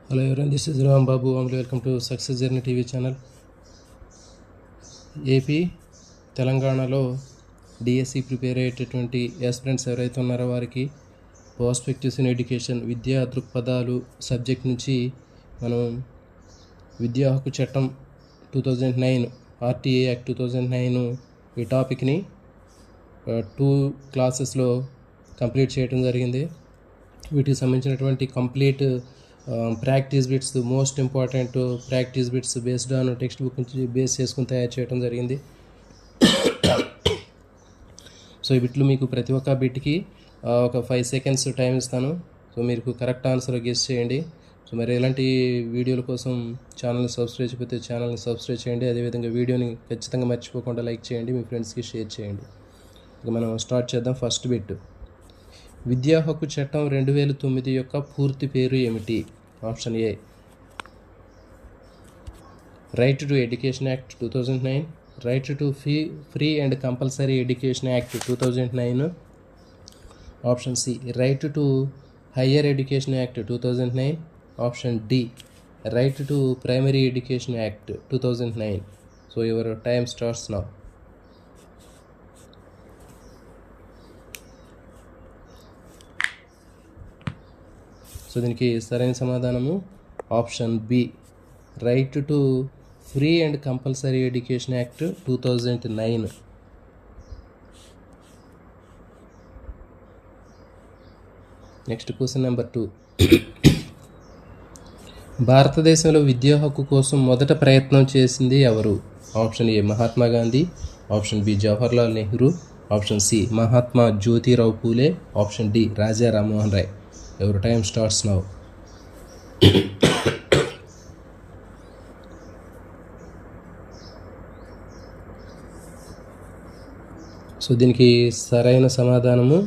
Hello everyone, this is Ram Babu. Welcome to Success Journey TV channel. AP తెలంగాణలో DSC prepare అయ్యేటటువంటి aspirants ఎవరైతే ఉన్నారో వారికి perspectives in education విద్యా దృక్పథాలు subject నుంచి మనం విద్యా హక్కు చట్టం 2009 ఆర్టీఏ యాక్ట్ 2009 ఈ టాపిక్ని 2 క్లాసెస్లో కంప్లీట్ చేయడం జరిగింది. వీటికి సంబంధించినటువంటి complete practice bits, most important practice bits based on text book నుంచి బేస్ చేసుకుని తయారు చేయడం జరిగింది. సో ఈ బిట్లు మీకు ప్రతి ఒక్క బిట్కి ఒక 5 seconds టైం ఇస్తాను. సో మీరు కరెక్ట్ ఆన్సర్ గెస్ చేయండి. సో మరి ఎలాంటి వీడియోల కోసం ఛానల్ని సబ్స్క్రైబ్ చేయకపోతే ఛానల్ని సబ్స్క్రైబ్ చేయండి. అదేవిధంగా వీడియోని ఖచ్చితంగా మర్చిపోకుండా లైక్ చేయండి, మీ ఫ్రెండ్స్కి షేర్ చేయండి. ఇక మనం స్టార్ట్ చేద్దాం. ఫస్ట్ బిట్, విద్యా హక్కు చట్టం 2009 యొక్క పూర్తి పేరు ఏమిటి? Option A right to education act 2009, right to free and compulsory education act 2009, option C right to higher education act 2009, option D right to primary education act 2009. So your time starts now. So దీనికి సరైన సమాధానము option B right to free and compulsory education act 2009. Next question number 2, భారతదేశంలో విద్యా హక్కు కోసం మొదట ప్రయత్నం చేసింది ఎవరు? Option A Mahatma Gandhi, option B Jawaharlal Nehru, option C Mahatma Jyotirao Phule, option D Raja Rammohan Roy. Your time starts now. So దీనికి సరైన సమాధానము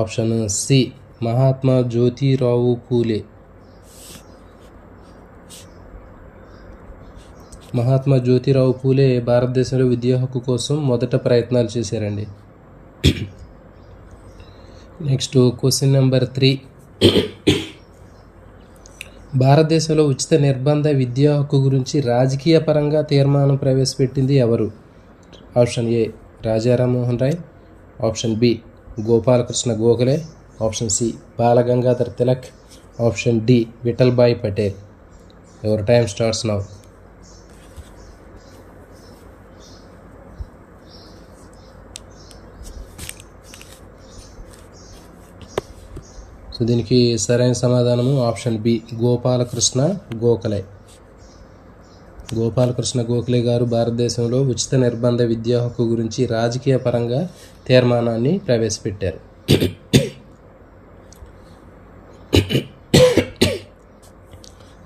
ఆప్షన్ సి మహాత్మా జ్యోతిరావు పూలే. మహాత్మా జ్యోతిరావు పూలే భారతదేశంలో విద్యా హక్కు కోసం మొదట ప్రయత్నాలు చేశారండి. నెక్స్ట్ క్వశ్చన్ నెంబర్ 3, భారతదేశంలో ఉచిత నిర్బంధ విద్యా హక్కు గురించి రాజకీయ పరంగా తీర్మానం ప్రవేశపెట్టింది ఎవరు? Option A Raja Rammohan Roy, option B Gopalakrishna Gokhale, option C Balagangadhar Tilak, option D Vithal Bhai Patel. Your time starts now. So దీనికి సరైన సమాధానము ఆప్షన్ బి గోపాలకృష్ణ గోఖలే. గోపాలకృష్ణ గోఖలే గారు భారతదేశంలో ఉచిత నిర్బంధ విద్యా హక్కు గురించి రాజకీయ పరంగా తీర్మానాన్ని ప్రవేశపెట్టారు.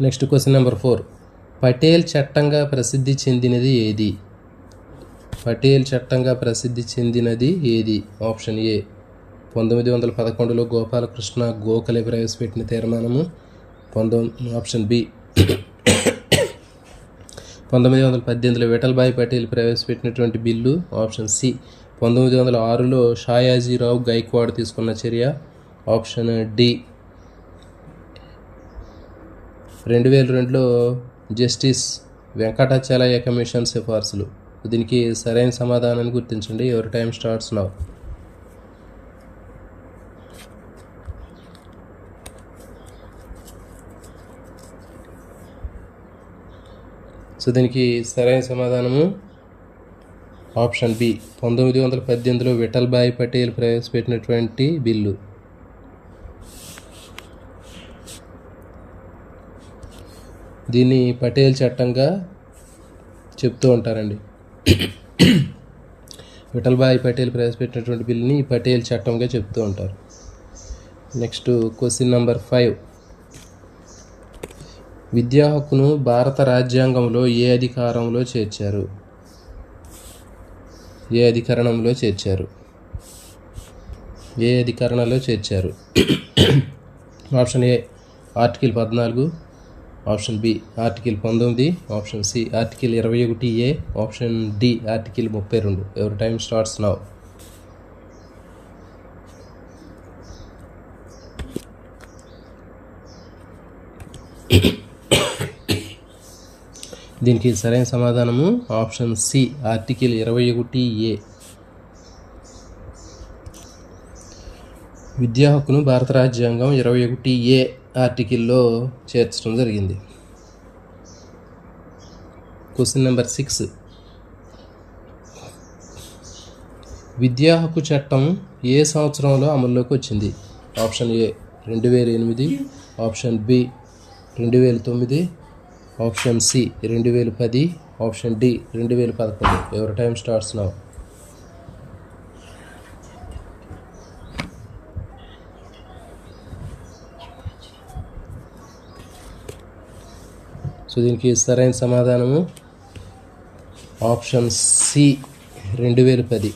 నెక్స్ట్ క్వశ్చన్ నెంబర్ 4, పటేల్ చట్టంగా ప్రసిద్ధి చెందినది ఏది? పటేల్ చట్టంగా ప్రసిద్ధి చెందినది ఏది? ఆప్షన్ ఏ 1911లో గోపాలకృష్ణ గోఖలే ప్రవేశపెట్టిన తీర్మానము, ఆప్షన్ బి 1918లో విఠల్ భాయ్ పటేల్ ప్రవేశపెట్టినటువంటి బిల్లు, ఆప్షన్ సి 1906లో షాయాజీరావు గైక్వాడ్ తీసుకున్న చర్య, option D 2002లో justice Venkatachaliah commission సిఫార్సులు. దీనికి సరైన సమాధానాన్ని గుర్తించండి. Your time starts now. So దీనికి సరైన సమాధానము ఆప్షన్ బి 1918లో విఠల్ భాయ్ పటేల్ ప్రవేశపెట్టినటువంటి బిల్లు. దీన్ని పటేల్ చట్టంగా చెప్తూ ఉంటారండి. విఠల్ భాయ్ పటేల్ ప్రవేశపెట్టినటువంటి బిల్లుని పటేల్ చట్టంగా చెప్తూ ఉంటారు. నెక్స్ట్ క్వశ్చన్ నెంబర్ 5, విద్యా హక్కును భారత రాజ్యాంగంలో ఏ అధికారంలో చేర్చారు? ఏ అధికరణంలో చేర్చారు? ఏ అధికరణలో చేర్చారు? Option A article 14, option B article 19, option C article 21A, option D article 32. ఎవరి టైం స్టార్ట్స్ నౌ. దీనికి సరైన సమాధానము ఆప్షన్ సి, ఆర్టికల్ 21A. విద్యా హక్కును భారత రాజ్యాంగం 21A ఆర్టికల్లో చేర్చడం జరిగింది. Question number 6. విద్యా హక్కు చట్టం ఏ సంవత్సరంలో అమల్లోకి వచ్చింది? Option A 2008, option B 2009, option C 2010, option D 2011. ఎవరి టైం స్టార్ట్స్ నౌ. సో దీనికి సరైన సమాధానము ఆప్షన్ సి 2010.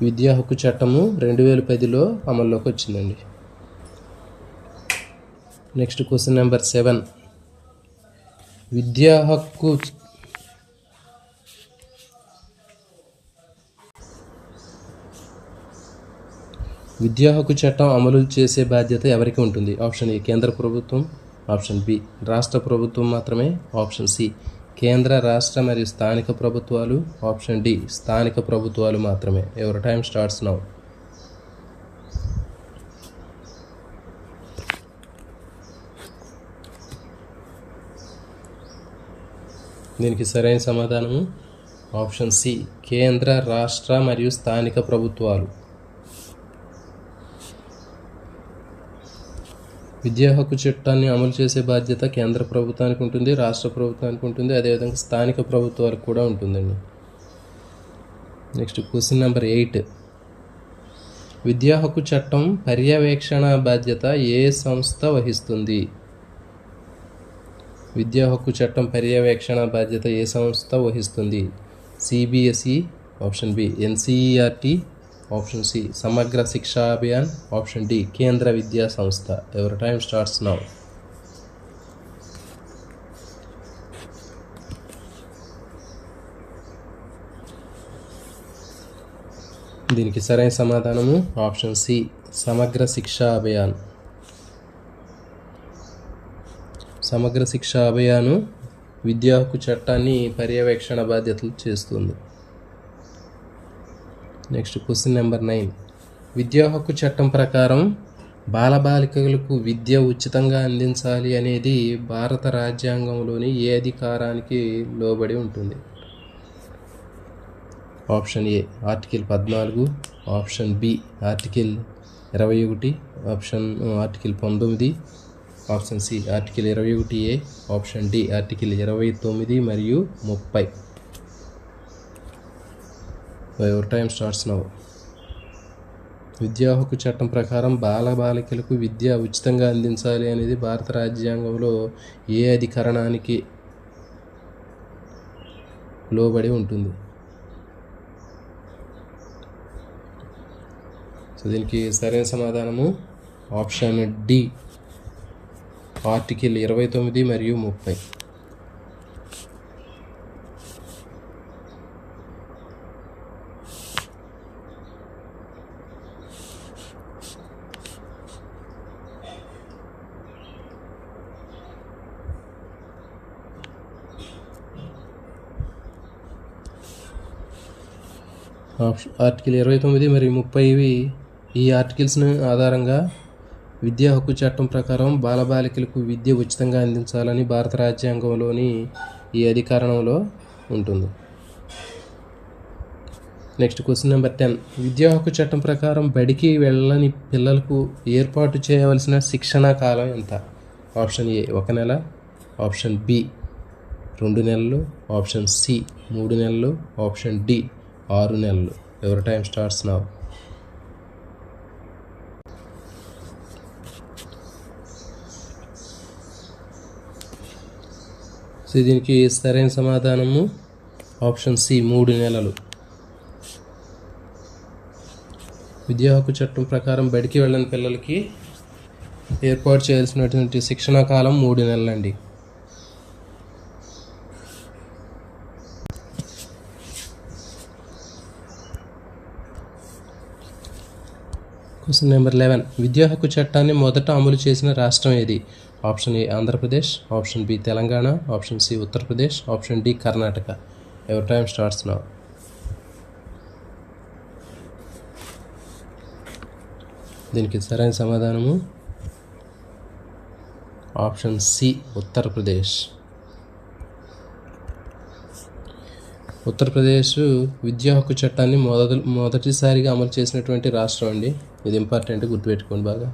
విద్యా హక్కు చట్టము 2010లో అమల్లోకి వచ్చిందండి. Next question number 7. విద్యా హక్కు చట్టం అమలు చేసే బాధ్యత ఎవరికి ఉంటుంది? ఆప్షన్ ఏ కేంద్ర ప్రభుత్వం, ఆప్షన్ బి రాష్ట్ర ప్రభుత్వం మాత్రమే, ఆప్షన్ సి కేంద్ర, రాష్ట్ర మరియు స్థానిక ప్రభుత్వాలు, ఆప్షన్ డి స్థానిక ప్రభుత్వాలు మాత్రమే. ఎవరి టైం స్టార్ట్స్ నౌ. దీనికి సరైన సమాధానము ఆప్షన్ సి కేంద్ర, రాష్ట్ర మరియు స్థానిక ప్రభుత్వాలు. విద్యా హక్కు చట్టాన్ని అమలు చేసే బాధ్యత కేంద్ర ప్రభుత్వానికి ఉంటుంది, రాష్ట్ర ప్రభుత్వానికి ఉంటుంది, అదేవిధంగా స్థానిక ప్రభుత్వాలకు కూడా ఉంటుందండి. Next question number 8. విద్యా హక్కు చట్టం పర్యవేక్షణ బాధ్యత ఏ సంస్థ వహిస్తుంది? విద్యా హక్కు చట్టం పర్యవేక్షణ బాధ్యత ఏ సంస్థ వహిస్తుంది? CBSE, option B NCERT, option C Samagra Shiksha Abhiyan, option D కేంద్ర విద్యా సంస్థ. ఎవరి టైం స్టార్ట్స్ నౌ. దీనికి సరైన సమాధానము ఆప్షన్ సి సమగ్ర శిక్షా అభియాన్. సమగ్ర శిక్షా అభియాను విద్యా హక్కు చట్టాన్ని పర్యవేక్షణ బాధ్యతలు చేస్తుంది. Next question number 9. విద్యా హక్కు చట్టం ప్రకారం బాలబాలికలకు విద్య ఉచితంగా అందించాలి అనేది భారత రాజ్యాంగంలోని ఏ అధికారానికి లోబడి ఉంటుంది? Option A article 14, option B article 21, article 19, option C article 21A, option D article 29 మరియు 30. Your time starts now. విద్యా హక్కు చట్టం ప్రకారం బాలబాలికలకు విద్య ఉచితంగా అందించాలి అనేది భారత రాజ్యాంగంలో ఏ అధికరణానికి లోబడి ఉంటుంది? సో దీనికి సరైన సమాధానము ఆప్షన్ డి ఆర్టికల్ 29 మరియు 30. ఆర్టికల్ 29 మరియు 30 ఈ ఆర్టికల్స్ను ఆధారంగా విద్యా హక్కు చట్టం ప్రకారం బాలబాలికలకు విద్య ఉచితంగా అందించాలని భారత రాజ్యాంగంలోని ఈ అధికరణంలో ఉంటుంది. Next question number 10. విద్యా హక్కు చట్టం ప్రకారం బడికి వెళ్ళని పిల్లలకు ఏర్పాటు చేయవలసిన శిక్షణ కాలం ఎంత? ఆప్షన్ ఏ 1 నెల, ఆప్షన్ బి 2 నెలలు, ఆప్షన్ సి 3 నెలలు, ఆప్షన్ డి 6 నెలలు. ఎవరి టైం స్టార్ట్స్ నౌ. సో దీనికి సరైన సమాధానము ఆప్షన్ సి 3 నెలలు. విద్యా హక్కు చట్టం ప్రకారం బడికి వెళ్ళని పిల్లలకి ఏర్పాటు చేయాల్సినటువంటి శిక్షణా కాలం 3 నెలలండి. Question number 11. విద్యా హక్కు చట్టాన్ని మొదట అమలు చేసిన రాష్ట్రం ఏది? Option A Andhra Pradesh, option B Telangana, option C Uttar Pradesh, option D Karnataka. Your time starts now. దీనికి సరైన సమాధానము ఆప్షన్ సి ఉత్తరప్రదేశ్. ఉత్తరప్రదేశ్ విద్యా హక్కు చట్టాన్ని మొదటిసారిగా అమలు చేసినటువంటి రాష్ట్రం అండి. ఇది ఇంపార్టెంట్, గుర్తుపెట్టుకోండి బాగా.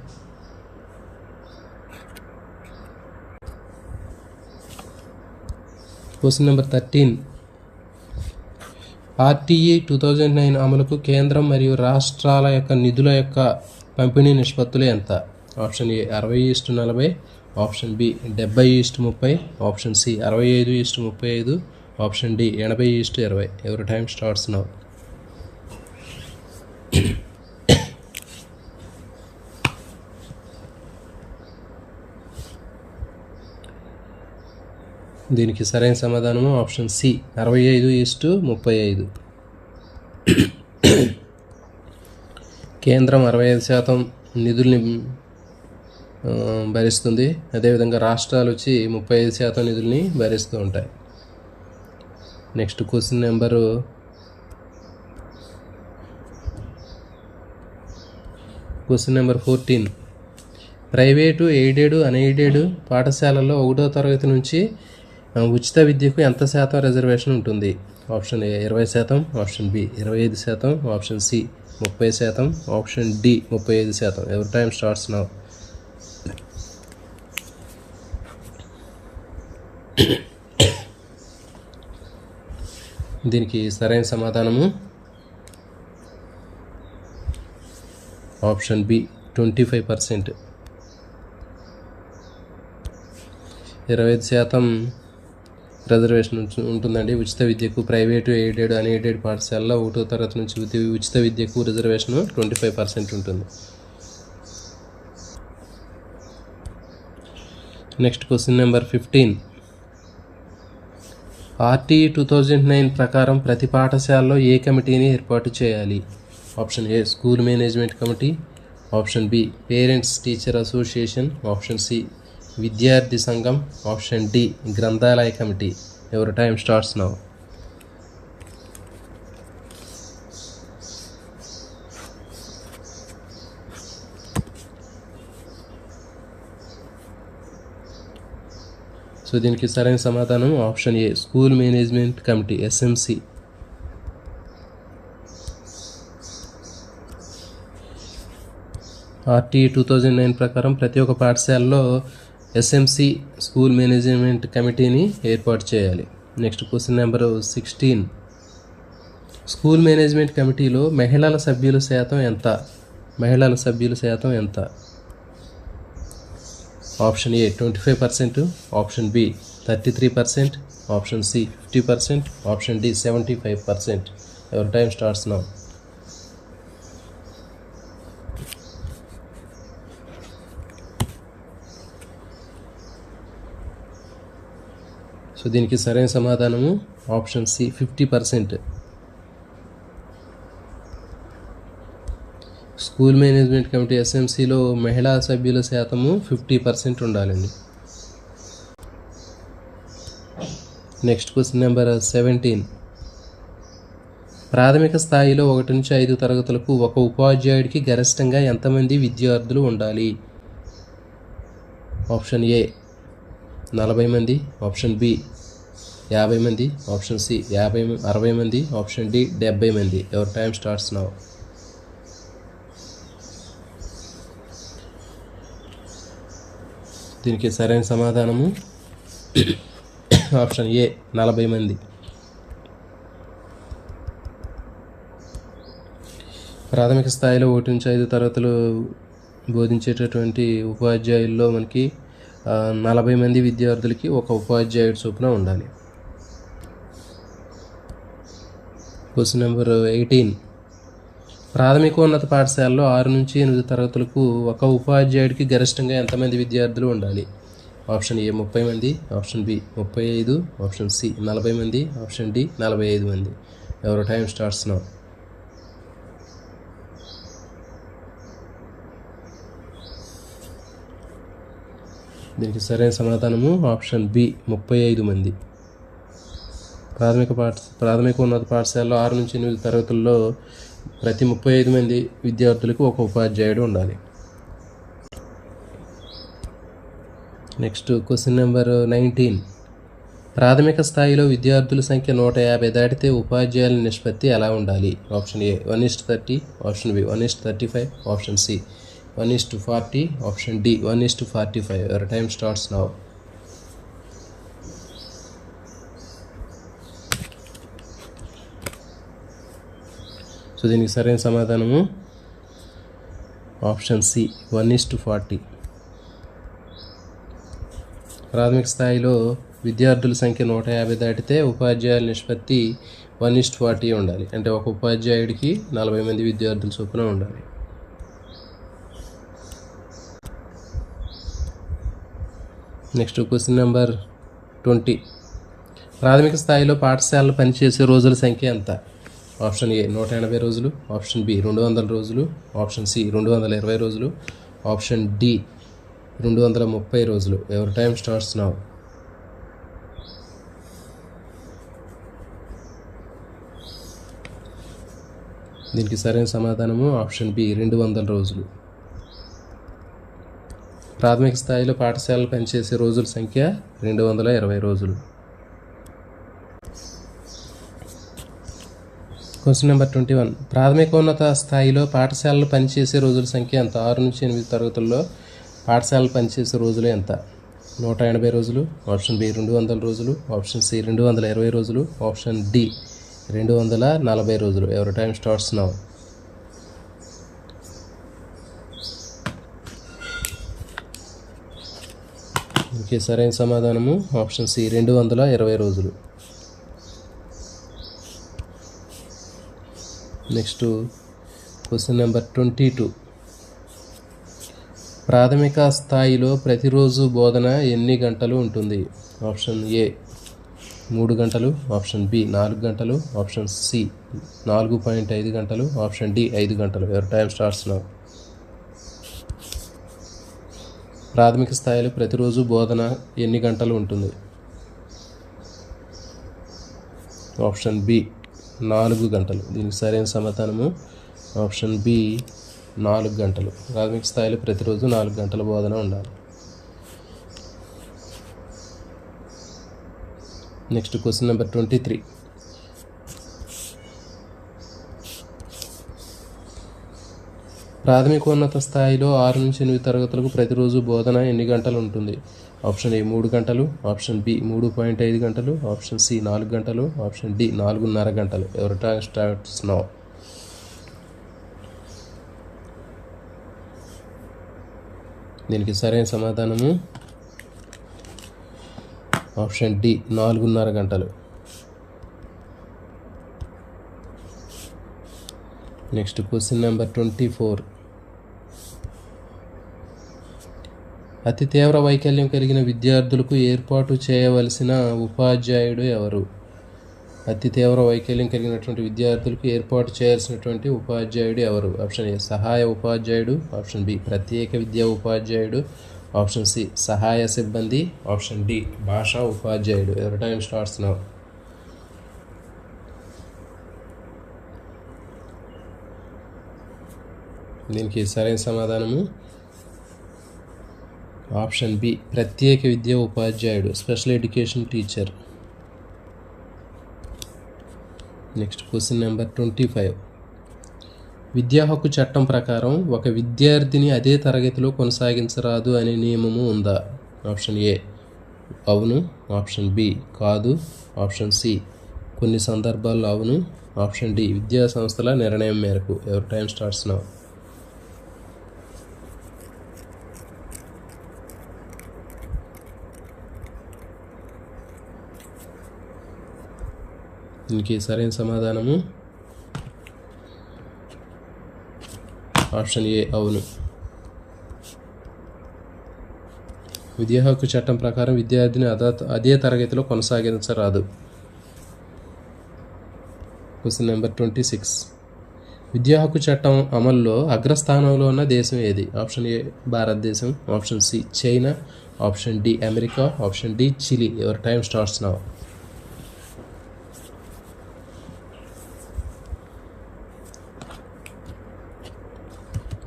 Question number 13. RTE 2009 అమలుకు కేంద్రం మరియు రాష్ట్రాల యొక్క నిధుల యొక్క పంపిణీ నిష్పత్తులు ఎంత? Option A 60:40, option B 70:30, option C 65:35, option D 80:20. ఎవరి టైం స్టార్ట్స్ నౌ. దీనికి సరైన సమాధానము ఆప్షన్ సి 65:35. కేంద్రం 65% నిధుల్ని భరిస్తుంది. అదేవిధంగా రాష్ట్రాలు వచ్చి 35% నిధుల్ని భరిస్తూ ఉంటాయి. Next question number 14. Private, aided, unaided పాఠశాలల్లో 1వ తరగతి నుంచి ఉచిత విద్యకు ఎంత శాతం రిజర్వేషన్ ఉంటుంది? Option A 20%, option B 25%, option C 30%, option D 35%. ఎవరి టైం స్టార్ట్స్ నౌ. దీనికి సరైన సమాధానము ఆప్షన్ బి 25%. 25% రిజర్వేషన్ ఉంటుందండి ఉచిత విద్యకు. ప్రైవేటు, ఎయిడెడ్, అన్ఎయిడెడ్ పాఠశాలలో 1వ తరగతి నుంచి ఉచిత విద్యకు రిజర్వేషన్ 25% ఉంటుంది. Next question number 15. RTE 2009 ప్రకారం ప్రతి పాఠశాలలో ఏ కమిటీని ఏర్పాటు చేయాలి? Option A school management committee, option B parents teacher association, option C విద్యార్థి సంఘం, ఆప్షన్ డి గ్రంథాలయ committee. Your time starts now. So దీనికి సరైన సమాధానం option A school management committee, SMC. RTE 2009 ప్రకారం ప్రతి ఒక్క పాఠశాలలో SMC స్కూల్ మేనేజ్మెంట్ కమిటీని ఏర్పాటు చేయాలి. Next question number 16. School management కమిటీలో మహిళల సభ్యుల శాతం ఎంత? Option A 25%, option B 33%, option C 50%, option D 75%. ఎవరి టైం స్టార్ట్స్ నౌ. సో దీనికి సరైన సమాధానము option C 50%. School management committee SMCలో మహిళా సభ్యుల శాతము 50% ఉండాలండి. Next question number 17. ప్రాథమిక స్థాయిలో 1 నుంచి 5 తరగతులకు ఒక ఉపాధ్యాయుడికి గరిష్టంగా ఎంతమంది విద్యార్థులు ఉండాలి? ఆప్షన్ ఏ 40 మంది, ఆప్షన్ బి 50 మంది, ఆప్షన్ సి 60 మంది, ఆప్షన్ డి 70 మంది. ఎవరి టైం స్టార్ట్స్ నౌ. దీనికి సరైన సమాధానము ఆప్షన్ ఏ 40 మంది. ప్రాథమిక స్థాయిలో 1 నుంచి 5 తరగతులు బోధించేటటువంటి ఉపాధ్యాయుల్లో మనకి 40 మంది విద్యార్థులకి ఒక ఉపాధ్యాయుడు చొప్పున ఉండాలి. Question number 18. ప్రాథమికోన్నత పాఠశాలలో 6 నుంచి 8 తరగతులకు ఒక ఉపాధ్యాయుడికి గరిష్టంగా ఎంతమంది విద్యార్థులు ఉండాలి? ఆప్షన్ ఏ 30 మంది, ఆప్షన్ బి 35, ఆప్షన్ సి 40 మంది, ఆప్షన్ డి 45 మంది. ఎవరి టైం స్టార్ట్స్ నౌ. దీనికి సరైన సమాధానము ఆప్షన్ బి 35 మంది. ప్రాథమికోన్నత పాఠశాలలో 6 నుంచి 8 తరగతుల్లో ప్రతి 35 మంది విద్యార్థులకు ఒక ఉపాధ్యాయుడు ఉండాలి. Next question number 19. ప్రాథమిక స్థాయిలో విద్యార్థుల సంఖ్య 150 దాటితే ఉపాధ్యాయుల నిష్పత్తి ఎలా ఉండాలి? Option A 1:30, option B 1:35, option C 1:40, option D 1:45. Your time starts now. So దీనికి సరైన సమాధానము ఆప్షన్ సి 1:40. ప్రాథమిక స్థాయిలో విద్యార్థుల సంఖ్య 150 దాటితే ఉపాధ్యాయుల నిష్పత్తి 1:40 ఉండాలి. అంటే ఒక ఉపాధ్యాయుడికి 40 మంది విద్యార్థుల చొప్పున ఉండాలి. Next question number 20. ప్రాథమిక స్థాయిలో పాఠశాలలు పనిచేసే రోజుల సంఖ్య ఎంత? ఆప్షన్ ఏ 180 రోజులు, ఆప్షన్ బి 200 రోజులు, ఆప్షన్ సి 220 రోజులు, ఆప్షన్ డి 230 రోజులు. ఎవరి టైం స్టార్ట్స్ నౌ. దీనికి సరైన సమాధానము ఆప్షన్ బి 200 రోజులు. ప్రాథమిక స్థాయిలో పాఠశాలలు పనిచేసే రోజుల సంఖ్య 220 రోజులు. Question number 21. ప్రాథమికోన్నత స్థాయిలో పాఠశాలలు పనిచేసే రోజుల సంఖ్య ఎంత? 6 నుంచి 8 తరగతుల్లో పాఠశాలలు పనిచేసే రోజులు ఎంత? 180 రోజులు, ఆప్షన్ బి 200 రోజులు, ఆప్షన్ సి 220 రోజులు, ఆప్షన్ డి 240 రోజులు. ఎవరి టైం స్టార్ట్స్ నౌ. ఇంకే సరైన సమాధానము ఆప్షన్ సి 220 రోజులు. Next question number 22. ప్రాథమిక స్థాయిలో ప్రతిరోజు బోధన ఎన్ని గంటలు ఉంటుంది? ఆప్షన్ ఏ 3 గంటలు, ఆప్షన్ బి 4 గంటలు, ఆప్షన్ సి 4.5 గంటలు, ఆప్షన్ డి 5 గంటలు. ఎవరి టైం స్టార్ట్స్ నౌ. ప్రాథమిక స్థాయిలో ప్రతిరోజు బోధన ఎన్ని గంటలు ఉంటుంది? ఆప్షన్ బి 4 గంటలు. దీనికి సరైన సమాధానము ఆప్షన్ బి 4 గంటలు. ప్రాథమిక స్థాయిలో ప్రతిరోజు 4 గంటల బోధన ఉండాలి. Next question number 23. ప్రాథమికోన్నత స్థాయిలో 6 నుంచి 8 తరగతులకు ప్రతిరోజు బోధన ఎన్ని గంటలు ఉంటుంది? ఆప్షన్ ఏ 3 గంటలు, ఆప్షన్ బి 3.5 గంటలు, ఆప్షన్ సి 4 గంటలు, ఆప్షన్ డి 4.5 గంటలు. ఎవరి టైం స్టార్ట్స్ నౌ. దీనికి సరైన సమాధానము ఆప్షన్ డి 4.5 గంటలు. Next question number 24. అతి తీవ్ర వైకల్యం కలిగిన విద్యార్థులకు ఏర్పాటు చేయవలసిన ఉపాధ్యాయుడు ఎవరు? అతి తీవ్ర వైకల్యం కలిగినటువంటి విద్యార్థులకు ఏర్పాటు చేయాల్సినటువంటి ఉపాధ్యాయుడు ఎవరు? ఆప్షన్ ఏ సహాయ ఉపాధ్యాయుడు, ఆప్షన్ బి ప్రత్యేక విద్యా ఉపాధ్యాయుడు, ఆప్షన్ సి సహాయ సిబ్బంది, ఆప్షన్ డి భాషా ఉపాధ్యాయుడు. ఎవరి టైం స్టార్ట్స్ నౌ. దీనికి సరైన సమాధానము ఆప్షన్ బి ప్రత్యేక విద్యా ఉపాధ్యాయుడు, special education teacher. Next question number 25. విద్యా హక్కు చట్టం ప్రకారం ఒక విద్యార్థిని అదే తరగతిలో కొనసాగించరాదు అనే నియమము ఉందా? ఆప్షన్ ఏ అవును, ఆప్షన్ బి కాదు, ఆప్షన్ సి కొన్ని సందర్భాల్లో అవును, ఆప్షన్ డి విద్యా సంస్థల నిర్ణయం మేరకు. ఎవరి టైం స్టార్ట్స్ నౌ. దీనికి సరైన సమాధానము ఆప్షన్ ఏ అవును. విద్యా హక్కు చట్టం ప్రకారం విద్యార్థిని అదే తరగతిలో కొనసాగించరాదు. Question number 26. విద్యా హక్కు చట్టం అమల్లో అగ్రస్థానంలో ఉన్న దేశం ఏది? ఆప్షన్ ఏ భారతదేశం, option C China, option D America, option D Chile. Your time starts now.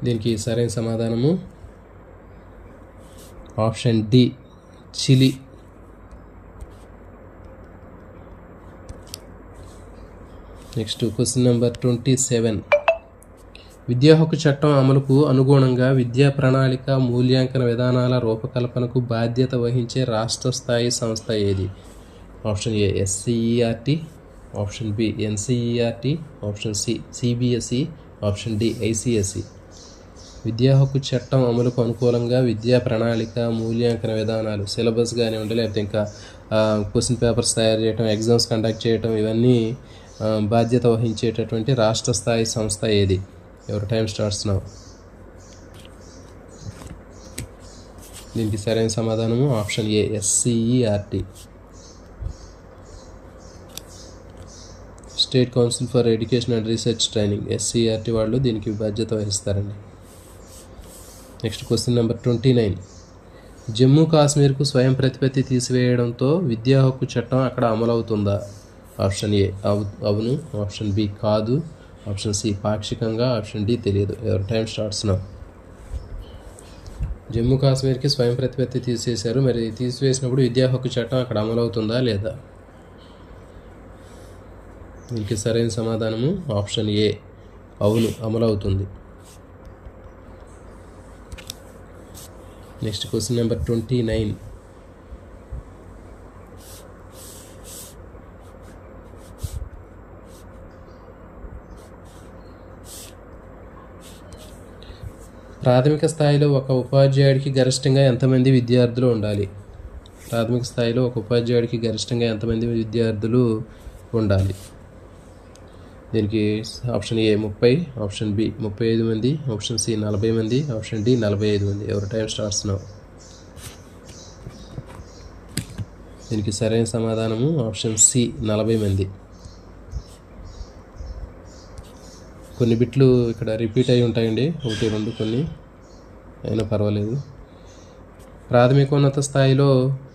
దీనికి సరైన సమాధానము option D Chile. Next question number 27. విద్యా హక్కు చట్టం అమలుకు అనుగుణంగా విద్యా ప్రణాళిక మూల్యాంకన విధానాల రూపకల్పనకు బాధ్యత వహించే రాష్ట్ర స్థాయి సంస్థ ఏది? Option A SCERT, option B NCERT, option C CBSE, option D ICSE. విద్యా హక్కు చట్టం అమలుకు అనుకూలంగా విద్యా ప్రణాళిక మూల్యాంకన విధానాలు, సిలబస్ కానివ్వండి, లేకపోతే ఇంకా క్వశ్చన్ పేపర్స్ తయారు చేయడం, ఎగ్జామ్స్ కండక్ట్ చేయడం, ఇవన్నీ బాధ్యత వహించేటటువంటి రాష్ట్ర స్థాయి సంస్థ ఏది? Your time starts now. దీనికి సరైన సమాధానము option A SCERT, state council for education and research training. SCERT వాళ్ళు దీనికి బాధ్యత వహిస్తారండి. Next question number 29. జమ్మూ కాశ్మీర్కు స్వయం ప్రతిపత్తి తీసివేయడంతో విద్యా హక్కు చట్టం అక్కడ అమలవుతుందా? ఆప్షన్ ఏ అవును, ఆప్షన్ బి కాదు, ఆప్షన్ సి పాక్షికంగా, ఆప్షన్ డి తెలియదు. ఎవరి టైం స్టార్ట్స్ నౌ. జమ్మూ కాశ్మీర్కి స్వయం ప్రతిపత్తి తీసేశారు, మరి తీసివేసినప్పుడు విద్యా హక్కు చట్టం అక్కడ అమలవుతుందా లేదా? దీనికి సరైన సమాధానము ఆప్షన్ ఏ అవును, అమలవుతుంది. Next question number 29. ప్రాథమిక స్థాయిలో ఒక ఉపాధ్యాయుడికి గరిష్టంగా ఎంతమంది విద్యార్థులు ఉండాలి? ప్రాథమిక స్థాయిలో ఒక ఉపాధ్యాయుడికి గరిష్టంగా ఎంతమంది విద్యార్థులు ఉండాలి? దీనికి ఆప్షన్ ఏ 30, ఆప్షన్ బి 35 మంది, ఆప్షన్ సి 40 మంది, ఆప్షన్ డి 45 మంది. ఎవరి టైం స్టార్ట్స్ నౌ. దీనికి సరైన సమాధానము ఆప్షన్ సి 40 మంది. కొన్ని బిట్లు ఇక్కడ రిపీట్ అయి ఉంటాయండి, 1, 2 కొన్ని అయినా పర్వాలేదు. ప్రాథమికోన్నత స్థాయిలో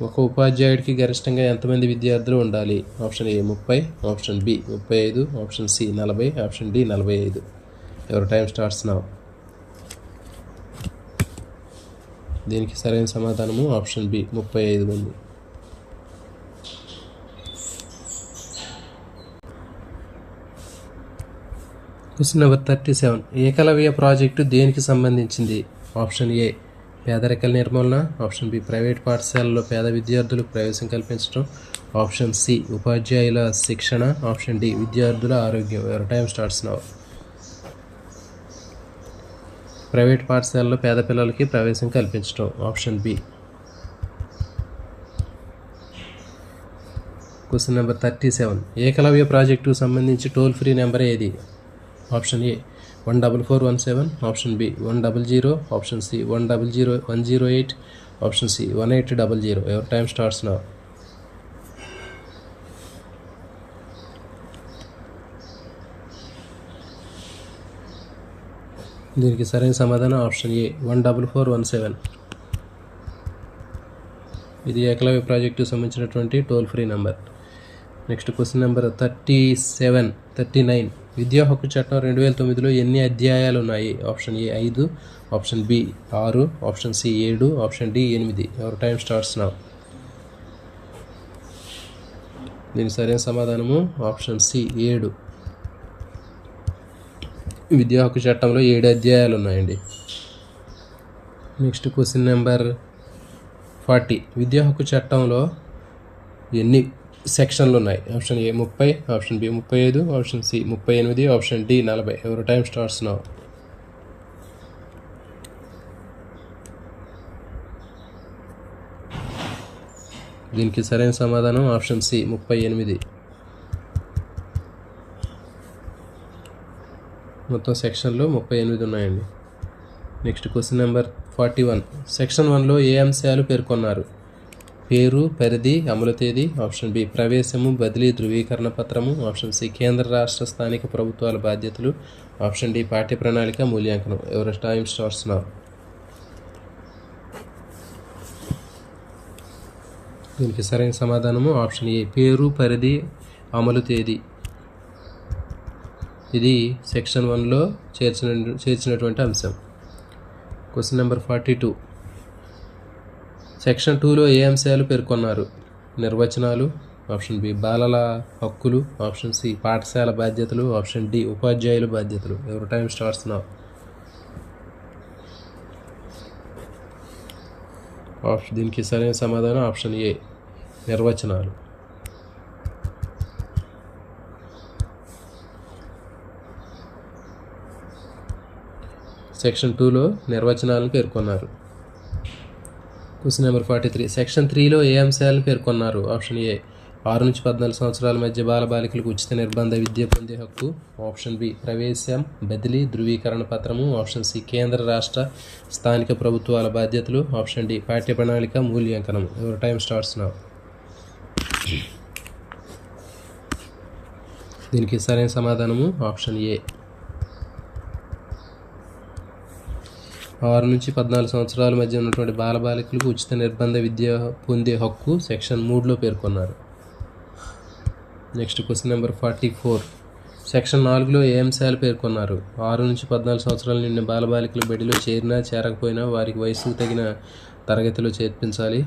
ఒక ఉపాధ్యాయుడికి గరిష్టంగా ఎంతమంది విద్యార్థులు ఉండాలి? Option A 30, option B 35, option C 40, option D 45. Your time starts now. దీనికి సరైన సమాధానము ఆప్షన్ బి 35 మంది. Question number 37. ఏకలవ్య ప్రాజెక్టు దేనికి సంబంధించింది? ఆప్షన్ ఏ పేదరికల నిర్మూలన, ఆప్షన్ బి ప్రైవేట్ పాఠశాలలో పేద విద్యార్థులకు ప్రవేశం కల్పించడం, ఆప్షన్ సి ఉపాధ్యాయుల శిక్షణ, ఆప్షన్ డి విద్యార్థుల ఆరోగ్యం. ఎవరి టైం స్టార్ట్స్ నౌ. ప్రైవేట్ పాఠశాలలో పేద పిల్లలకి ప్రవేశం కల్పించడం, option B. Question number 37. Eklavya ప్రాజెక్టుకు సంబంధించి టోల్ ఫ్రీ నెంబర్ ఏది? Option A 14417, option B 100, option C 108, option C 1800. Your time starts now. దీనికి సరైన సమాధానం ఆప్షన్ ఏ 14417. ఇది ఏకలవ్య ప్రాజెక్టుకు సంబంధించినటువంటి toll free number. Next question number 39. విద్యా హక్కు చట్టం 2009లో ఎన్ని అధ్యాయాలు ఉన్నాయి? Option A 5, option B 6, option C 7, option D 8. Your time starts now. దీనికి సరైన సమాధానము ఆప్షన్ సి 7. విద్యా హక్కు చట్టంలో 7 అధ్యాయాలు ఉన్నాయండి. Next question number 40. విద్యా హక్కు చట్టంలో ఎన్ని సెక్షన్లు ఉన్నాయి? Option A 30, option B 35, option C 38, option D 40. Your time starts now. దీనికి సరైన సమాధానం ఆప్షన్ సి 38. మొత్తం సెక్షన్లు 38 ఉన్నాయండి. Next question number 41. సెక్షన్ 1లో ఏ అంశాలు పేర్కొన్నారు? పేరు, పరిధి, అమలు తేదీ, ఆప్షన్ బి ప్రవేశము, బదిలీ, ధృవీకరణ పత్రము, ఆప్షన్ సి కేంద్ర రాష్ట్ర స్థానిక ప్రభుత్వాల బాధ్యతలు, ఆప్షన్ డి పాఠ్య ప్రణాళిక మూల్యాంకనం. ఎవరి టైం స్టార్ట్స్ నౌ. దీనికి సరైన సమాధానము ఆప్షన్ ఏ, పేరు, పరిధి, అమలు తేదీ. ఇది సెక్షన్ 1లో చేర్చినటువంటి అంశం. Question number 42. సెక్షన్ 2లో ఏ అంశాలు పేర్కొన్నారు? నిర్వచనాలు, ఆప్షన్ బి బాలల హక్కులు, ఆప్షన్ సి పాఠశాల బాధ్యతలు, ఆప్షన్ డి ఉపాధ్యాయుల బాధ్యతలు. ఎవరు టైం స్టార్ట్స్ నౌ. దీనికి సరైన సమాధానం ఆప్షన్ ఏ, నిర్వచనాలు. సెక్షన్ 2లో నిర్వచనాలను పేర్కొన్నారు. Question number 43. సెక్షన్ 3లో ఏ అంశాలను పేర్కొన్నారు? ఆప్షన్ ఏ 6 నుంచి 14 సంవత్సరాల మధ్య బాలబాలికలకు ఉచిత నిర్బంధ విద్య పొందే హక్కు, ఆప్షన్ బి ప్రవేశం, బదిలీ, ధృవీకరణ పత్రము, ఆప్షన్ సి కేంద్ర, రాష్ట్ర, స్థానిక ప్రభుత్వాల బాధ్యతలు, ఆప్షన్ డి పాఠ్య ప్రణాళిక, మూల్యాంకనం. Your time starts now. దీనికి సరైన సమాధానము ఆప్షన్ ఏ, 6 నుంచి 14 సంవత్సరాల మధ్య ఉన్నటువంటి బాలబాలికలకు ఉచిత నిర్బంధ విద్య పొందే హక్కు సెక్షన్ 3లో పేర్కొన్నారు. Next question number 44. సెక్షన్ 4లో ఏ అంశాలు పేర్కొన్నారు? 6 నుంచి 14 సంవత్సరాల నిండిన బాలబాలికల బడిలో చేరినా చేరకపోయినా వారికి వయసుకు తగిన తరగతిలో చేర్పించాలి.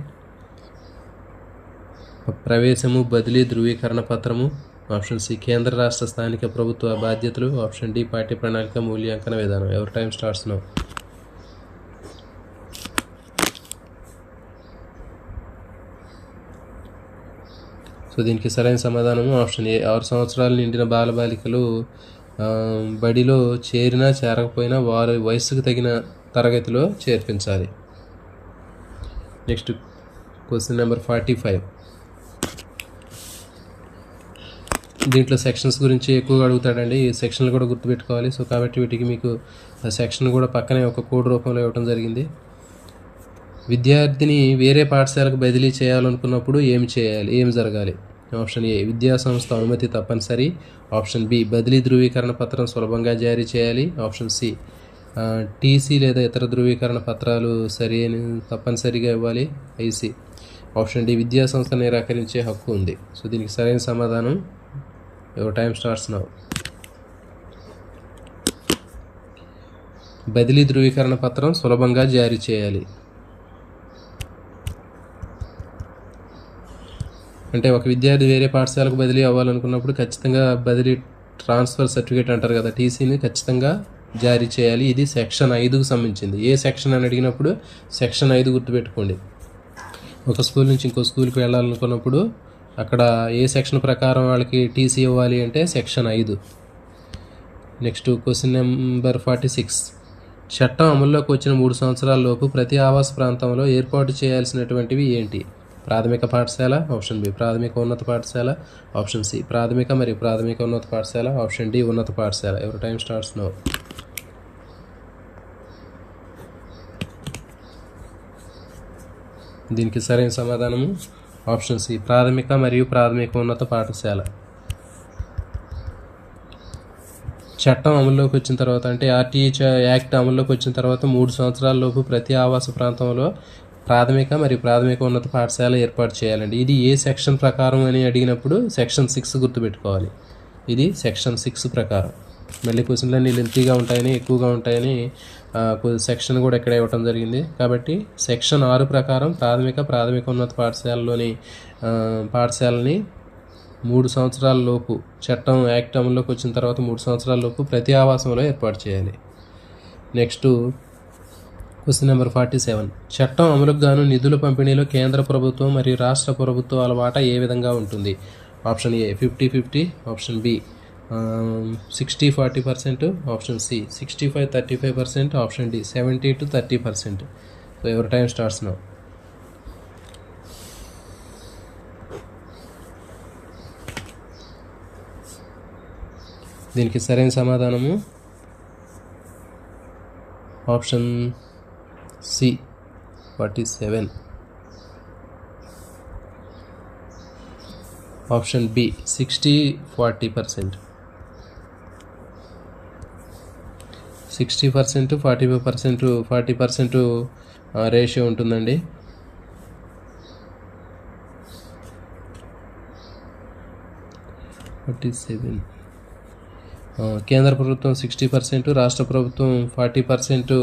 ప్రవేశము, బదిలీ, ధృవీకరణ పత్రము, ఆప్షన్ సి కేంద్ర, రాష్ట్ర, స్థానిక ప్రభుత్వ బాధ్యతలు, ఆప్షన్ డి పాఠ్య ప్రణాళిక, మూల్యాంకన విధానం. ఎవరి టైం స్టార్ట్స్ నౌ. సో దీనికి సరైన సమాధానము ఆప్షన్ ఏ, 6 సంవత్సరాలు నిండిన బాలబాలికలు బడిలో చేరినా చేరకపోయినా వారి వయసుకు తగిన తరగతిలో చేర్పించాలి. Next question number 45. దీంట్లో సెక్షన్స్ గురించి ఎక్కువగా అడుగుతాడండి. ఈ సెక్షన్లు కూడా గుర్తుపెట్టుకోవాలి. సో కాబట్టి వీటికి మీకు సెక్షన్ కూడా పక్కనే ఒక కోడ్ రూపంలో ఇవ్వడం జరిగింది. విద్యార్థిని వేరే పాఠశాలకు బదిలీ చేయాలనుకున్నప్పుడు ఏం జరగాలి? ఆప్షన్ ఏ విద్యా సంస్థ అనుమతి తప్పనిసరి, ఆప్షన్ బి బదిలీ ధృవీకరణ పత్రం సులభంగా జారీ చేయాలి, ఆప్షన్ సి టీసీ లేదా ఇతర ధృవీకరణ పత్రాలు తప్పనిసరిగా ఇవ్వాలి, ఐసి, ఆప్షన్ డి విద్యా సంస్థ నిరాకరించే హక్కు ఉంది. సో దీనికి సరైన సమాధానం యువర్ టైం స్టార్ట్స్ నౌ. బదిలీ ధృవీకరణ పత్రం సులభంగా జారీ చేయాలి. అంటే ఒక విద్యార్థి వేరే పాఠశాలకు బదిలీ అవ్వాలనుకున్నప్పుడు ఖచ్చితంగా బదిలీ ట్రాన్స్ఫర్ సర్టిఫికేట్ అంటారు కదా, టీసీని ఖచ్చితంగా జారీ చేయాలి. ఇది సెక్షన్ 5కు సంబంధించింది. ఏ సెక్షన్ అని అడిగినప్పుడు సెక్షన్ 5 గుర్తుపెట్టుకోండి. ఒక స్కూల్ నుంచి ఇంకో స్కూల్కి వెళ్ళాలనుకున్నప్పుడు అక్కడ ఏ సెక్షన్ ప్రకారం వాళ్ళకి టీసీ ఇవ్వాలి అంటే సెక్షన్ 5. Next question number 46. చట్టం అమల్లోకి వచ్చిన 3 సంవత్సరాల లోపు ప్రతి ఆవాస ప్రాంతంలో ఏర్పాటు చేయాల్సినటువంటివి ఏంటి? ప్రాథమిక పాఠశాల, ఆప్షన్ బి ప్రాథమిక ఉన్నత పాఠశాల, ఆప్షన్ సి ప్రాథమిక మరియు ప్రాథమిక ఉన్నత పాఠశాల, ఆప్షన్ డి ఉన్నత పాఠశాల. ఎవరి టైం స్టార్ట్స్ నౌ. దీనికి సరైన సమాధానము ఆప్షన్ సి ప్రాథమిక మరియు ప్రాథమిక ఉన్నత పాఠశాల. చట్టం అమల్లోకి వచ్చిన తర్వాత అంటే ఆర్టీఏ యాక్ట్ అమల్లోకి వచ్చిన తర్వాత 3 సంవత్సరాల లోపు ప్రతి ఆవాస ప్రాంతంలో ప్రాథమిక మరియు ప్రాథమిక ఉన్నత పాఠశాల ఏర్పాటు చేయాలండి. ఇది ఏ సెక్షన్ ప్రకారం అని అడిగినప్పుడు సెక్షన్ 6 గుర్తుపెట్టుకోవాలి. ఇది సెక్షన్ 6 ప్రకారం. మళ్ళీ క్వశ్చన్లన్నీ లెంతీగా ఉంటాయని, ఎక్కువగా ఉంటాయని సెక్షన్ కూడా ఇక్కడ ఇవ్వటం జరిగింది. కాబట్టి సెక్షన్ 6 ప్రకారం ప్రాథమిక ఉన్నత పాఠశాలని 3 సంవత్సరాల లోపు చట్టం యాక్ట్ అమల్లోకి వచ్చిన తర్వాత 3 సంవత్సరాల లోపు ప్రతి ఆవాసంలో ఏర్పాటు చేయాలి. Next question number 47. చట్టం అమలుకు గాను నిధుల పంపిణీలో కేంద్ర ప్రభుత్వం మరియు రాష్ట్ర ప్రభుత్వాల వాటా ఏ విధంగా ఉంటుంది? Option A 50-50, option B 60-40%, option C 65-35%, option D 70-30%. So your time starts now. దీనికి సరైన సమాధానము option C 47, option B 60-40%. 60%, 40% ratio ఉంటుందండి. 47. కేంద్ర ప్రభుత్వం 60%, రాష్ట్ర ప్రభుత్వం 40%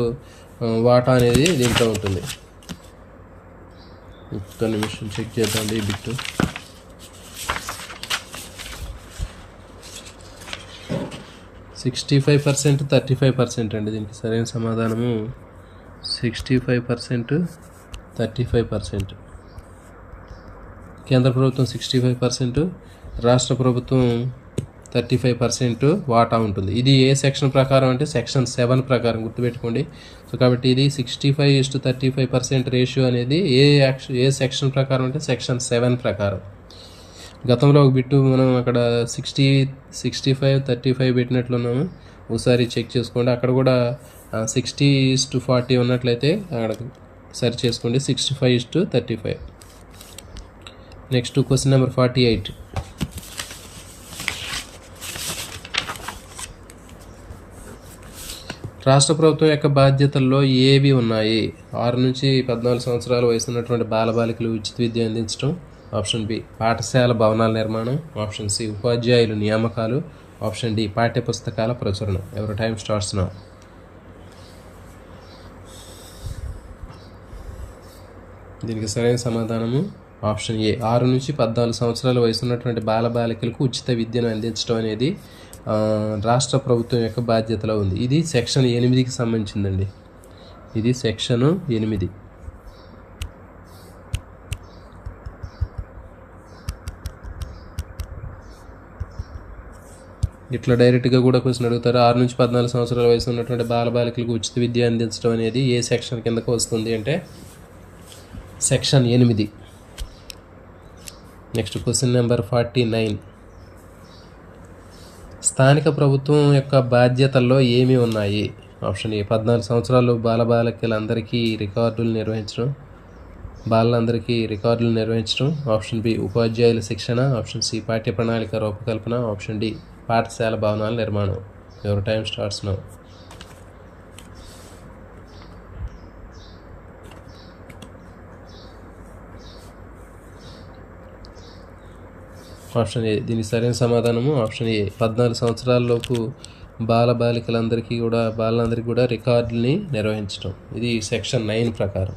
వాటా అనేది దీంట్లో ఉంటుంది. ఒక్క నిమిషం చెక్ చేద్దాం ఈ బిట్టు. (65%, 35% అండి. దీనికి సరైన సమాధానము 65%, 35%. కేంద్ర ప్రభుత్వం 65%, రాష్ట్ర ప్రభుత్వం 35% వాటా ఉంటుంది. ఇది ఏ సెక్షన్ ప్రకారం అంటే సెక్షన్ 7 ప్రకారం, గుర్తుపెట్టుకోండి. సో కాబట్టి ఇది 65:35% రేషియో అనేది ఏ సెక్షన్ ప్రకారం అంటే సెక్షన్ 7 ప్రకారం. గతంలో ఒక బిట్టు మనం అక్కడ 65:35 పెట్టినట్లున్నాము, ఒకసారి చెక్ చేసుకోండి. అక్కడ కూడా 60:40 ఉన్నట్లయితే అక్కడ సరి చేసుకోండి, 65:35. Next question number 48. రాష్ట్ర ప్రభుత్వం యొక్క బాధ్యతల్లో ఏవి ఉన్నాయి? 6 నుంచి 14 సంవత్సరాల వయసు ఉన్నటువంటి బాలబాలికలు ఉచిత విద్య అందించడం. ఆప్షన్ బి పాఠశాల భవనాల నిర్మాణం. ఆప్షన్ సి ఉపాధ్యాయులు నియామకాలు. ఆప్షన్ డి పాఠ్యపుస్తకాల ప్రచురణ. ఎవరి టైం స్టార్ట్స్ నౌ. దీనికి సరైన సమాధానము ఆప్షన్ ఏ. 6 నుంచి 14 సంవత్సరాల వయసు ఉన్నటువంటి బాలబాలికలకు ఉచిత విద్యను అందించడం అనేది రాష్ట్ర ప్రభుత్వం యొక్క బాధ్యతలో ఉంది. ఇది సెక్షన్ 8కి సంబంధించిందండి. ఇది సెక్షన్ 8. ఇట్లా డైరెక్ట్గా కూడా క్వశ్చన్ అడుగుతారు. 6 నుంచి 14 సంవత్సరాల వయసు ఉన్నటువంటి బాలబాలికలకు ఉచిత విద్య అందించడం అనేది ఏ సెక్షన్ కిందకు వస్తుంది అంటే సెక్షన్ 8. Next question number 49. స్థానిక ప్రభుత్వం యొక్క బాధ్యతల్లో ఏమి ఉన్నాయి? ఆప్షన్ ఏ 14 సంవత్సరాలు బాలబాలికలందరికీ రికార్డులు నిర్వహించడం. ఆప్షన్ బి ఉపాధ్యాయుల శిక్షణ. ఆప్షన్ సి పాఠ్య ప్రణాళిక రూపకల్పన. ఆప్షన్ డి పాఠశాల భవనాల నిర్మాణం. Your time starts now. Option A. దీనికి సరైన సమాధానము ఆప్షన్ ఏ. 14 సంవత్సరాలలోపు బాలబాలికలందరికీ కూడా రికార్డుల్ని నిర్వహించడం. ఇది సెక్షన్ 9 ప్రకారం.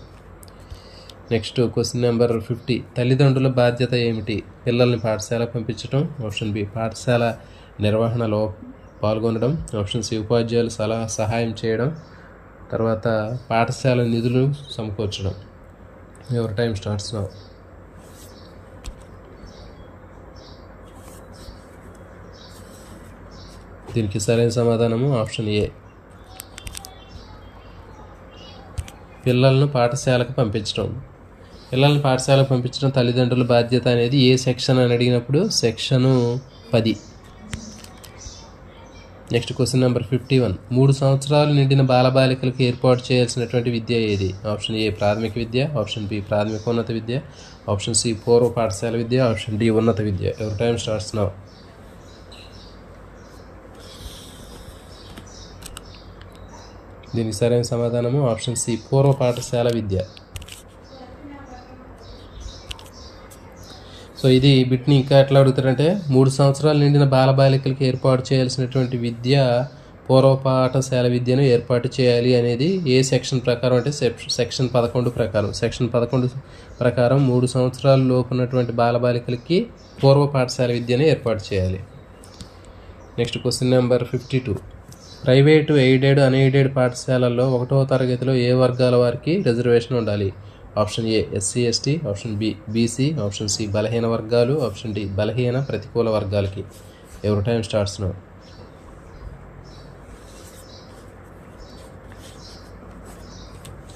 Next question number 50. తల్లిదండ్రుల బాధ్యత ఏమిటి? పిల్లల్ని పాఠశాలకు పంపించడం. ఆప్షన్ బి పాఠశాల నిర్వహణలో పాల్గొనడం. ఆప్షన్ సి ఉపాధ్యాయులు సహాయం చేయడం. తర్వాత పాఠశాల నిధులు సమకూర్చడం. Your time starts now. దీనికి సరైన సమాధానము ఆప్షన్ ఏ. పిల్లలను పాఠశాలకు పంపించడం తల్లిదండ్రుల బాధ్యత అనేది ఏ సెక్షన్ అని అడిగినప్పుడు సెక్షను 10. Next question number 51. 3 సంవత్సరాలు నిండిన బాలబాలికలకు ఏర్పాటు చేయాల్సినటువంటి విద్య ఏది? ఆప్షన్ ఏ ప్రాథమిక విద్య. ఆప్షన్ బి ప్రాథమికోన్నత విద్య. ఆప్షన్ సి పూర్వ పాఠశాల విద్య. ఆప్షన్ డి ఉన్నత విద్య. ఎవరి టైం స్టార్ట్స్ నౌ. దీనికి సరైన సమాధానము ఆప్షన్ సి పూర్వ పాఠశాల విద్య. సో ఇది బిట్ని ఇంకా ఎట్లా అడుగుతారంటే 3 సంవత్సరాలు నిండిన బాలబాలికలకు ఏర్పాటు చేయాల్సినటువంటి విద్య పూర్వ పాఠశాల విద్యను ఏర్పాటు చేయాలి అనేది ఏ సెక్షన్ ప్రకారం అంటే సెక్షన్ 11 ప్రకారం. సెక్షన్ 11 ప్రకారం 3 సంవత్సరాల లోపు ఉన్నటువంటి బాలబాలికలకి పూర్వ పాఠశాల విద్యను ఏర్పాటు చేయాలి. Next question number 52. Private, aided, unaided పాఠశాలల్లో 1వ తరగతిలో ఏ వర్గాల వారికి రిజర్వేషన్ ఉండాలి? Option A SC ST. Option B BC. Option C బలహీన వర్గాలు. ఆప్షన్ డి బలహీన ప్రతికూల వర్గాలకి. ఎవరి టైం స్టార్ట్స్ నౌ.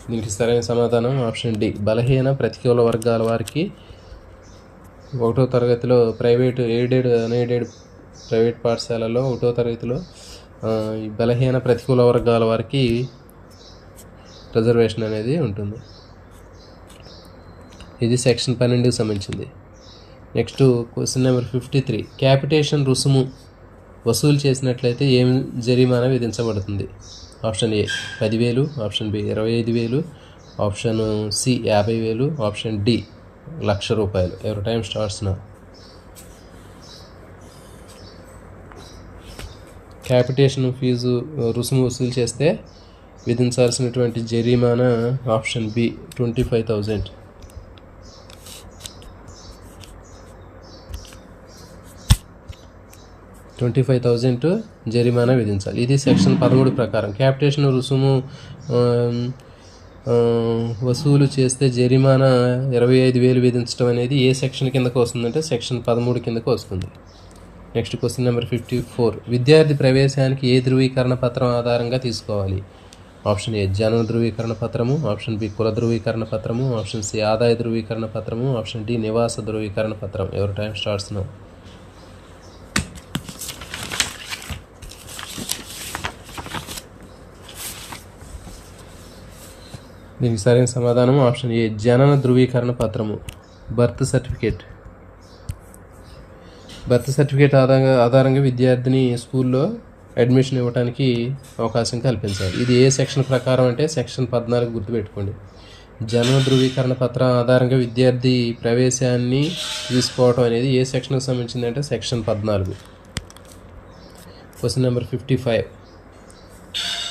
దీనికి సరైన సమాధానం ఆప్షన్ డి బలహీన ప్రతికూల వర్గాల వారికి 1వ తరగతిలో ప్రైవేటు, ఎయిడెడ్, అన్ఎయిడెడ్ ప్రైవేట్ పాఠశాలలో 1వ తరగతిలో బలహీన ప్రతికూల వర్గాల వారికి రిజర్వేషన్ అనేది ఉంటుంది. ఇది సెక్షన్ 12కి సంబంధించింది. Next question number 53. క్యాపిటేషన్ రుసుము వసూలు చేసినట్లయితే ఏం జరిమానా విధించబడుతుంది? Option A 10,000. Option B 25,000. Option C 50,000. Option D ₹1,00,000. Your time starts నా. క్యాపిటేషన్ ఫీజు రుసుము వసూలు చేస్తే విధించాల్సినటువంటి జరిమానా ఆప్షన్ బి 25,000. జరిమానా విధించాలి. ఇది సెక్షన్ 13 ప్రకారం. క్యాపిటేషన్ రుసుము వసూలు చేస్తే జరిమానా 25,000 విధించడం అనేది ఏ సెక్షన్ కిందకు వస్తుందంటే సెక్షన్ 13 కిందకు వస్తుంది. Next question number 54. విద్యార్థి ప్రవేశానికి ఏ ధృవీకరణ పత్రం ఆధారంగా తీసుకోవాలి? ఆప్షన్ ఏ జనన ధృవీకరణ పత్రము, ఆప్షన్ బి కుల ధృవీకరణ పత్రము, ఆప్షన్ సి ఆదాయ ధృవీకరణ పత్రము, ఆప్షన్ డి నివాస ధృవీకరణ పత్రం. ఎవరి టైం స్టార్ట్స్ నౌ. దీనికి సరైన సమాధానం ఆప్షన్ ఏ జనన ధృవీకరణ పత్రము. బర్త్ సర్టిఫికేట్ ఆధారంగా విద్యార్థిని స్కూల్లో అడ్మిషన్ ఇవ్వడానికి అవకాశం కల్పించాలి. ఇది ఏ సెక్షన్ ప్రకారం అంటే సెక్షన్ 14 గుర్తుపెట్టుకోండి. జనన ధృవీకరణ పత్రం ఆధారంగా విద్యార్థి ప్రవేశాన్ని తీసుకోవడం అనేది ఏ సెక్షన్కి సంబంధించింది అంటే సెక్షన్ 14. Question number 55.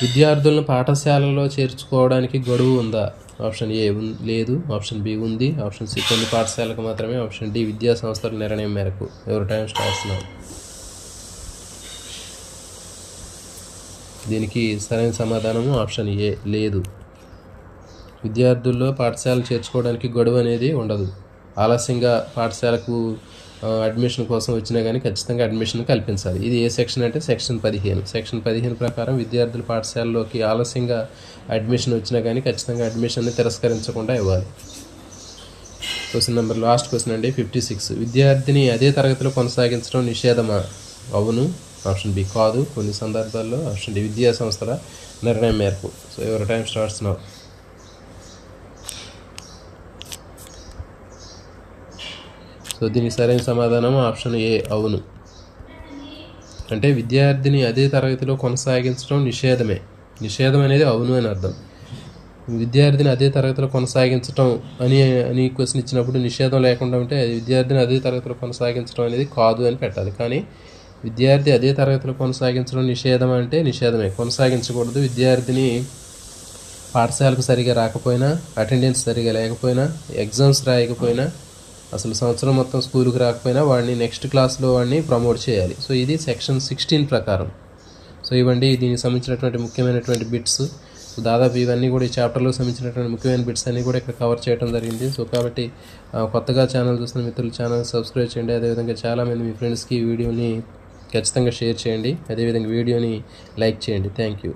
విద్యార్థులను పాఠశాలలో చేర్చుకోవడానికి గడువు ఉందా? ఆప్షన్ ఏ లేదు, ఆప్షన్ బి ఉంది, ఆప్షన్ సి కొన్ని పాఠశాలకు మాత్రమే, ఆప్షన్ డి విద్యా సంస్థల నిర్ణయం మేరకు. ఎవరి టైం స్టార్ట్స్ నౌ. దీనికి సరైన సమాధానము ఆప్షన్ ఏ లేదు. విద్యార్థుల్లో పాఠశాల చేర్చుకోవడానికి గడువు అనేది ఉండదు. ఆలస్యంగా పాఠశాలకు అడ్మిషన్ కోసం వచ్చినా కానీ ఖచ్చితంగా అడ్మిషన్ కల్పించాలి. ఇది ఏ సెక్షన్ అంటే సెక్షన్ 15. సెక్షన్ 15 ప్రకారం విద్యార్థుల పాఠశాలలోకి ఆలస్యంగా అడ్మిషన్ వచ్చినా కానీ ఖచ్చితంగా అడ్మిషన్ని తిరస్కరించకుండా ఇవ్వాలి. క్వశ్చన్ నెంబర్ లాస్ట్ క్వశ్చన్ అండి 56. విద్యార్థిని అదే తరగతిలో కొనసాగించడం నిషేధమా? అవును, ఆప్షన్ బి కాదు కొన్ని సందర్భాల్లో, ఆప్షన్ డి విద్యా సంస్థల నిర్ణయం మేరకు. So your time starts now. So దీనికి సరైన సమాధానం ఆప్షన్ ఏ అవును. అంటే విద్యార్థిని అదే తరగతిలో కొనసాగించడం నిషేధం అనేది అవును అని అర్థం. విద్యార్థిని అదే తరగతిలో కొనసాగించడం అని క్వశ్చన్ ఇచ్చినప్పుడు నిషేధం లేకుండా ఉంటే విద్యార్థిని అదే తరగతిలో కొనసాగించడం అనేది కాదు అని పెట్టాలి. కానీ విద్యార్థి అదే తరగతిలో కొనసాగించడం నిషేధం అంటే నిషేధమే, కొనసాగించకూడదు. విద్యార్థిని పాఠశాలకు సరిగా రాకపోయినా, అటెండెన్స్ సరిగా లేకపోయినా, ఎగ్జామ్స్ రాయకపోయినా, అసలు సంవత్సరం మొత్తం స్కూల్కి రాకపోయినా వాడిని నెక్స్ట్ క్లాస్లో వాడిని ప్రమోట్ చేయాలి. సో ఇది సెక్షన్ 16 ప్రకారం. సో ఇవ్వండి దీనికి సంబంధించినటువంటి ముఖ్యమైనటువంటి బిట్స్. సో దాదాపు ఇవన్నీ కూడా ఈ చాప్టర్లో సంబంధించినటువంటి ముఖ్యమైన బిట్స్ అన్నీ కూడా ఇక్కడ కవర్ చేయడం జరిగింది. సో కాబట్టి కొత్తగా ఛానల్ చూస్తున్న మిత్రులు ఛానల్ సబ్స్క్రైబ్ చేయండి. అదేవిధంగా చాలామంది మీ ఫ్రెండ్స్కి ఈ వీడియోని ఖచ్చితంగా షేర్ చేయండి. అదేవిధంగా వీడియోని లైక్ చేయండి. Thank you.